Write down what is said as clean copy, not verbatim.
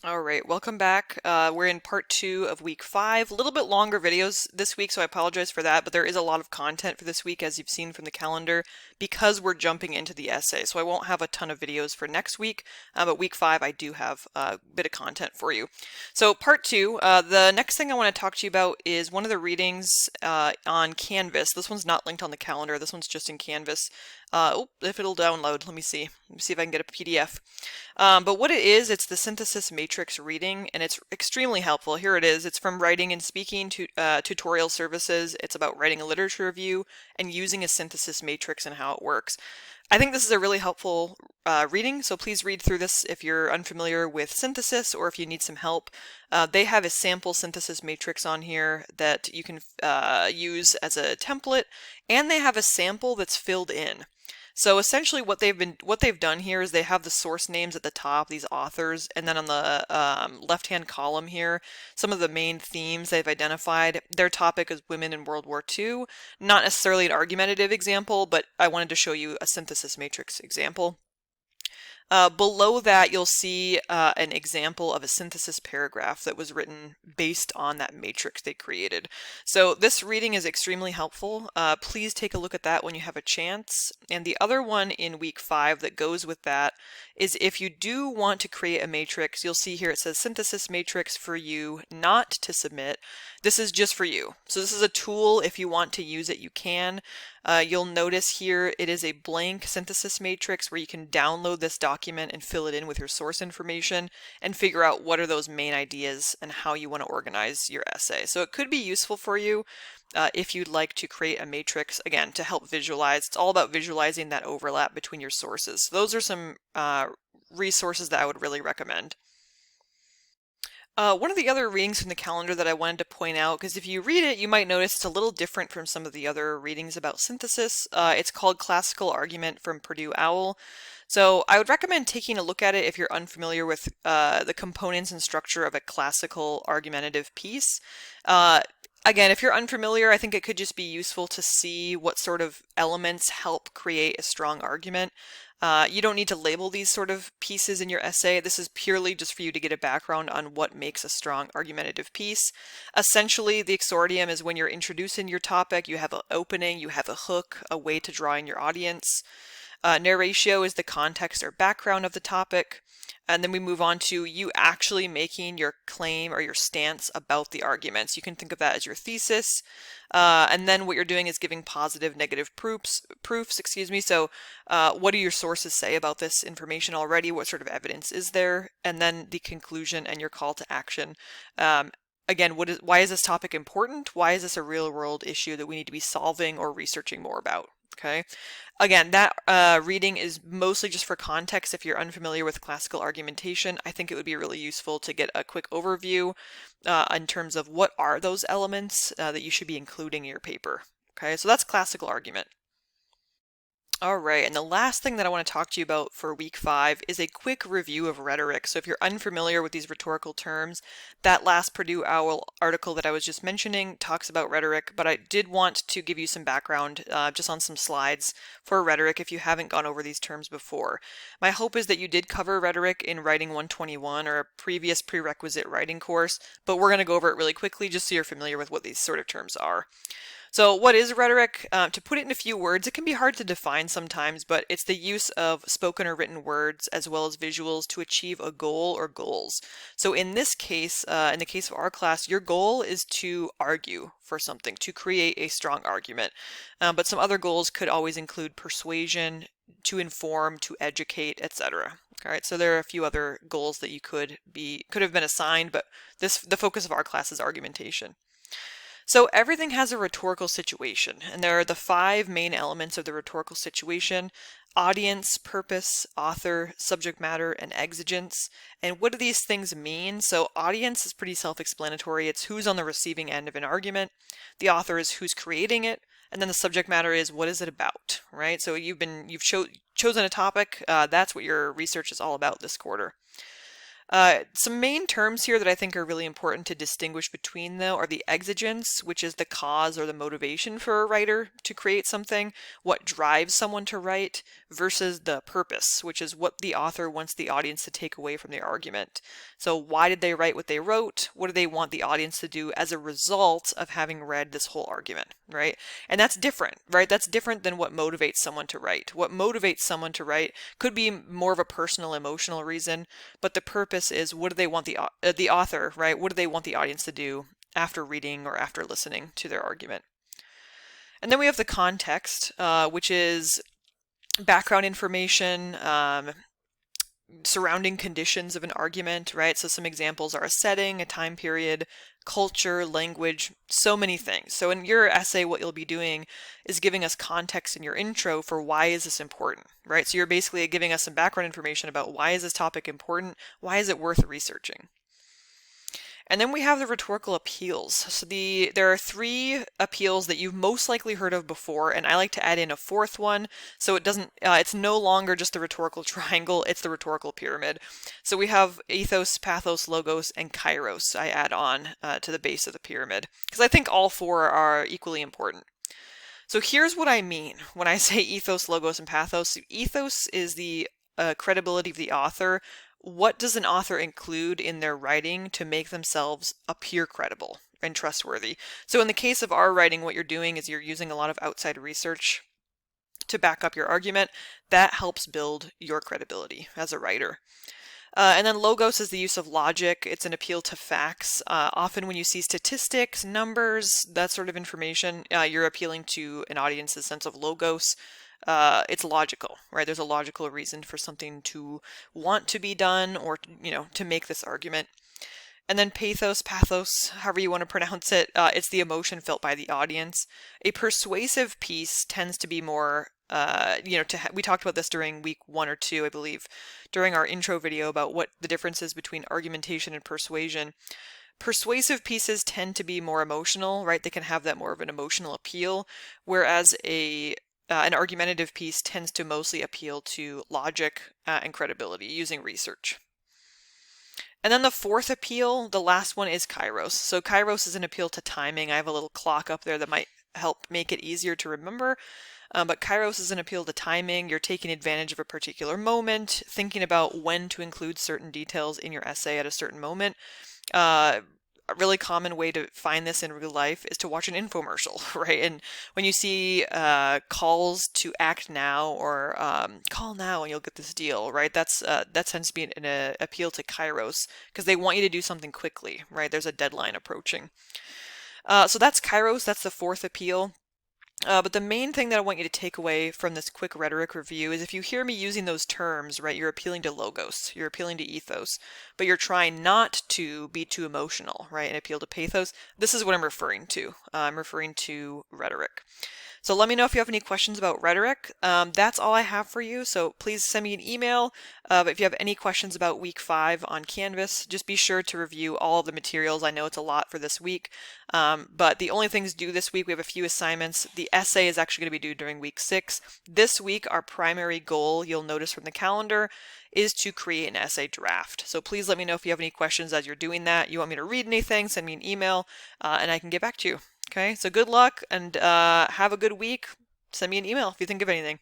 All right, welcome back. We're in part two of week 5. A little bit longer videos this week, so I apologize for that, but there is a lot of content for this week, as you've seen from the calendar, because we're jumping into the essay. So I won't have a ton of videos for next week, but week 5 I do have a bit of content for you. So part two, the next thing I want to talk to you about is one of the readings on Canvas. This one's not linked on the calendar. This one's just in Canvas. If it'll download, let me see. Let me see if I can get a PDF. But what it is, it's the synthesis matrix reading, and it's extremely helpful. Here it is. It's from Writing and Speaking to Tutorial Services. It's about writing a literature review and using a synthesis matrix and how it works. I think this is a really helpful reading, so please read through this if you're unfamiliar with synthesis or if you need some help. They have a sample synthesis matrix on here that you can use as a template, and they have a sample that's filled in. So essentially what they've done here is they have the source names at the top, these authors, and then on the left-hand column here, some of the main themes they've identified. Their topic is women in World War II. Not necessarily an argumentative example, but I wanted to show you a synthesis matrix example. Below that, you'll see an example of a synthesis paragraph that was written based on that matrix they created. So this reading is extremely helpful. Please take a look at that when you have a chance. And the other one in week 5 that goes with that is if you do want to create a matrix, you'll see here it says synthesis matrix for you not to submit. This is just for you. So this is a tool. If you want to use it, you can. You'll notice here it is a blank synthesis matrix where you can download this document and fill it in with your source information and figure out what are those main ideas and how you want to organize your essay. So it could be useful for you if you'd like to create a matrix, again, to help visualize. It's all about visualizing that overlap between your sources. So those are some resources that I would really recommend. One of the other readings from the calendar that I wanted to point out, because if you read it, you might notice it's a little different from some of the other readings about synthesis. It's called Classical Argument from Purdue OWL. So I would recommend taking a look at it if you're unfamiliar with the components and structure of a classical argumentative piece. Again, if you're unfamiliar, I think it could just be useful to see what sort of elements help create a strong argument. You don't need to label these sort of pieces in your essay. This is purely just for you to get a background on what makes a strong argumentative piece. Essentially, the exordium is when you're introducing your topic, you have an opening, you have a hook, a way to draw in your audience. Narratio is the context or background of the topic. And then we move on to you actually making your claim or your stance about the arguments. You can think of that as your thesis. And then what you're doing is giving positive, negative proofs. So what do your sources say about this information already? What sort of evidence is there? And then the conclusion and your call to action. Again, why is this topic important? Why is this a real world issue that we need to be solving or researching more about? Okay. Again, that reading is mostly just for context. If you're unfamiliar with classical argumentation, I think it would be really useful to get a quick overview in terms of what are those elements that you should be including in your paper. Okay, so that's classical argument. All right, and the last thing that I want to talk to you about for week 5 is a quick review of rhetoric. So if you're unfamiliar with these rhetorical terms, that last Purdue OWL article that I was just mentioning talks about rhetoric, but I did want to give you some background just on some slides for rhetoric if you haven't gone over these terms before. My hope is that you did cover rhetoric in Writing 121 or a previous prerequisite writing course, but we're going to go over it really quickly just so you're familiar with what these sort of terms are. So what is rhetoric? To put it in a few words, it can be hard to define sometimes, but it's the use of spoken or written words as well as visuals to achieve a goal or goals. So in this case, in the case of our class, your goal is to argue for something, to create a strong argument. But some other goals could always include persuasion, to inform, to educate, etc. All right, so there are a few other goals that you could have been assigned, but the focus of our class is argumentation. So everything has a rhetorical situation, and there are the 5 main elements of the rhetorical situation: audience, purpose, author, subject matter, and exigence. And what do these things mean? So audience is pretty self-explanatory. It's who's on the receiving end of an argument. The author is who's creating it. And then the subject matter is what is it about, right? So you've chosen a topic. That's what your research is all about this quarter. Some main terms here that I think are really important to distinguish between, though, are the exigence, which is the cause or the motivation for a writer to create something, what drives someone to write, versus the purpose, which is what the author wants the audience to take away from their argument. So why did they write what they wrote? What do they want the audience to do as a result of having read this whole argument, right? And that's different, right? That's different than what motivates someone to write. What motivates someone to write could be more of a personal, emotional reason, but the purpose is what do they want the author, right? What do they want the audience to do after reading or after listening to their argument? And then we have the context, which is background information, surrounding conditions of an argument, right? So some examples are a setting, a time period, culture, language, so many things. So in your essay, what you'll be doing is giving us context in your intro for why is this important, right? So you're basically giving us some background information about why is this topic important? Why is it worth researching? And then we have the rhetorical appeals. So there are three appeals that you've most likely heard of before, and I like to add in a fourth one, so it doesn't. It's no longer just the rhetorical triangle; it's the rhetorical pyramid. So we have ethos, pathos, logos, and kairos. I add on to the base of the pyramid because I think all four are equally important. So here's what I mean when I say ethos, logos, and pathos. Ethos is the credibility of the author. What does an author include in their writing to make themselves appear credible and trustworthy? So in the case of our writing, what you're doing is you're using a lot of outside research to back up your argument. That helps build your credibility as a writer. And then logos is the use of logic. It's an appeal to facts. Often when you see statistics, numbers, that sort of information, you're appealing to an audience's sense of logos. It's logical, right? There's a logical reason for something to want to be done or, to make this argument. And then pathos, however you want to pronounce it, it's the emotion felt by the audience. A persuasive piece tends to be more, we talked about this during week 1 or 2, I believe, during our intro video about what the difference is between argumentation and persuasion. Persuasive pieces tend to be more emotional, right? They can have that more of an emotional appeal, whereas an argumentative piece tends to mostly appeal to logic and credibility using research. And then the fourth appeal, the last one, is kairos. So kairos is an appeal to timing. I have a little clock up there that might help make it easier to remember. But kairos is an appeal to timing. You're taking advantage of a particular moment, thinking about when to include certain details in your essay at a certain moment. A really common way to find this in real life is to watch an infomercial, right? And when you see calls to act now or call now and you'll get this deal, right? That tends to be an appeal to kairos because they want you to do something quickly, right? There's a deadline approaching. So that's kairos. That's the fourth appeal. But the main thing that I want you to take away from this quick rhetoric review is if you hear me using those terms, right, you're appealing to logos, you're appealing to ethos, but you're trying not to be too emotional, right, and appeal to pathos. This is what I'm referring to. I'm referring to rhetoric. So let me know if you have any questions about rhetoric. That's all I have for you. So please send me an email. But if you have any questions about week 5 on Canvas, just be sure to review all of the materials. I know it's a lot for this week. But the only things due this week, we have a few assignments. The essay is actually going to be due during week 6. This week, our primary goal, you'll notice from the calendar, is to create an essay draft. So please let me know if you have any questions as you're doing that. You want me to read anything, send me an email, and I can get back to you. Okay, so good luck and have a good week. Send me an email if you think of anything.